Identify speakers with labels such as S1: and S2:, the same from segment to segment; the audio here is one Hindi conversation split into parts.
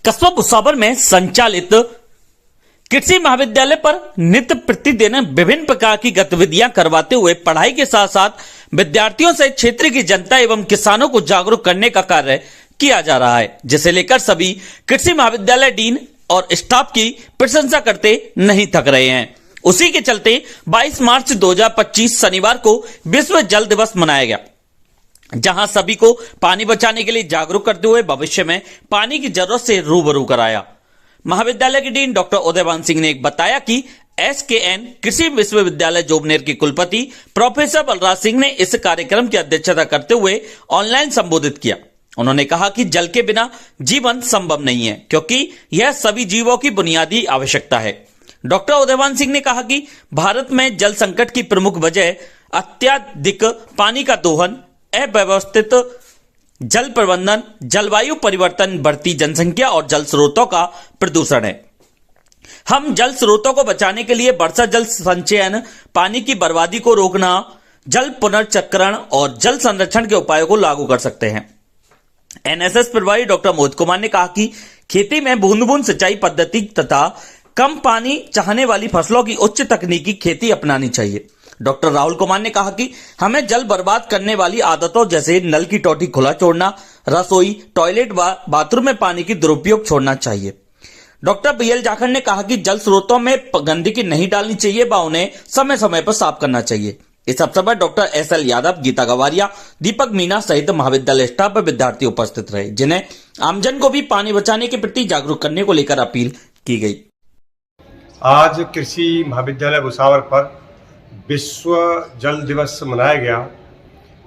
S1: कस्बा भुसावर में संचालित कृषि महाविद्यालय पर नित्य प्रतिदिन विभिन्न प्रकार की गतिविधियां करवाते हुए पढ़ाई के साथ साथ विद्यार्थियों से क्षेत्र की जनता एवं किसानों को जागरूक करने का कार्य किया जा रहा है, जिसे लेकर सभी कृषि महाविद्यालय डीन और स्टाफ की प्रशंसा करते नहीं थक रहे हैं। उसी के चलते 22 मार्च 2025 शनिवार को विश्व जल दिवस मनाया गया, जहां सभी को पानी बचाने के लिए जागरूक करते हुए भविष्य में पानी की जरूरत से रूबरू कराया। महाविद्यालय के डीन डॉक्टर उदयवान सिंह ने बताया कि एसकेएन कृषि विश्वविद्यालय जोबनेर के कुलपति प्रोफेसर बलराज सिंह ने इस कार्यक्रम की अध्यक्षता करते हुए ऑनलाइन संबोधित किया। उन्होंने कहा कि जल के बिना जीवन संभव नहीं है, क्योंकि यह सभी जीवों की बुनियादी आवश्यकता है। डॉक्टर उदयवान सिंह ने कहा कि भारत में जल संकट की प्रमुख वजह अत्यधिक पानी का दोहन, अव्यवस्थित जल प्रबंधन, जलवायु परिवर्तन, बढ़ती जनसंख्या और जल स्रोतों का प्रदूषण है। हम जल स्रोतों को बचाने के लिए वर्षा जल संचयन, पानी की बर्बादी को रोकना, जल पुनर्चक्रण और जल संरक्षण के उपायों को लागू कर सकते हैं। एनएसएस प्रभारी डॉक्टर मोहित कुमार ने कहा कि खेती में बूंद बूंद सिंचाई पद्धति तथा कम पानी चाहने वाली फसलों की उच्च तकनीकी खेती अपनानी चाहिए। डॉक्टर राहुल कुमार ने कहा कि हमें जल बर्बाद करने वाली आदतों जैसे नल की टोटी खुला छोड़ना, रसोई, टॉयलेट व बाथरूम में पानी की दुरुपयोग छोड़ना चाहिए। डॉक्टर बीएल जाखड़ ने कहा कि जल स्रोतों में गंदगी नहीं डालनी चाहिए व उन्हें समय समय पर साफ करना चाहिए। इस अवसर पर डॉक्टर एसएल यादव, गीता गवारिया, दीपक मीना सहित महाविद्यालय स्टाफ व विद्यार्थी उपस्थित रहे, जिन्हें आमजन को भी पानी बचाने के प्रति जागरूक करने को लेकर अपील की गई।
S2: आज कृषि महाविद्यालय भुसावर पर विश्व जल दिवस मनाया गया,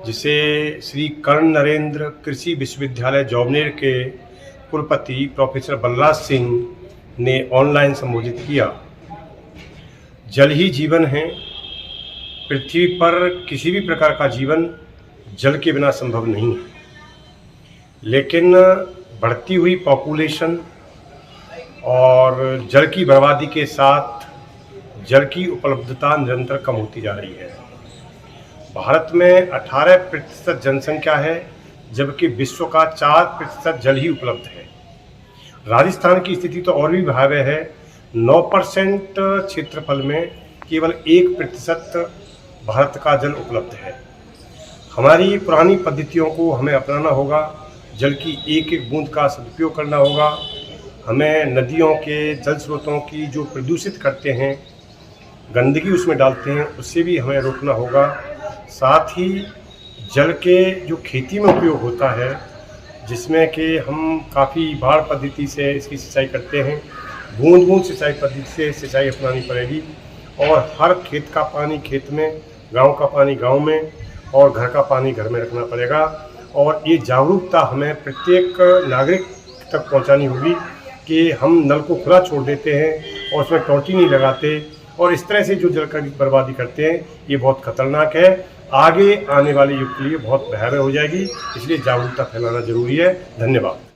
S2: जिसे श्री कर्ण नरेंद्र कृषि विश्वविद्यालय जोबनेर के कुलपति प्रोफेसर बलराज सिंह ने ऑनलाइन संबोधित किया। जल ही जीवन है। पृथ्वी पर किसी भी प्रकार का जीवन जल के बिना संभव नहीं है, लेकिन बढ़ती हुई पॉपुलेशन और जल की बर्बादी के साथ जल की उपलब्धता निरंतर कम होती जा रही है। भारत में 18% जनसंख्या है, जबकि विश्व का 4% जल ही उपलब्ध है। राजस्थान की स्थिति तो और भी भयावह है। 9% क्षेत्रफल में केवल 1% भारत का जल उपलब्ध है। हमारी पुरानी पद्धतियों को हमें अपनाना होगा। जल की एक एक बूंद का सदुपयोग करना होगा। हमें नदियों के जल स्रोतों की जो प्रदूषित करते हैं, गंदगी उसमें डालते हैं, उससे भी हमें रोकना होगा। साथ ही जल के जो खेती में उपयोग होता है, जिसमें कि हम काफ़ी बाढ़ पद्धति से इसकी सिंचाई करते हैं, बूंद बूंद सिंचाई पद्धति से सिंचाई अपनानी पड़ेगी। और हर खेत का पानी खेत में, गांव का पानी गांव में और घर का पानी घर में रखना पड़ेगा। और ये जागरूकता हमें प्रत्येक नागरिक तक पहुंचानी होगी कि हम नल को खुला छोड़ देते हैं और उसमें टोटी नहीं लगाते, और इस तरह से जो जल की बर्बादी करते हैं, ये बहुत खतरनाक है। आगे आने वाले युग के लिए बहुत भयावह हो जाएगी। इसलिए जागरूकता फैलाना जरूरी है। धन्यवाद।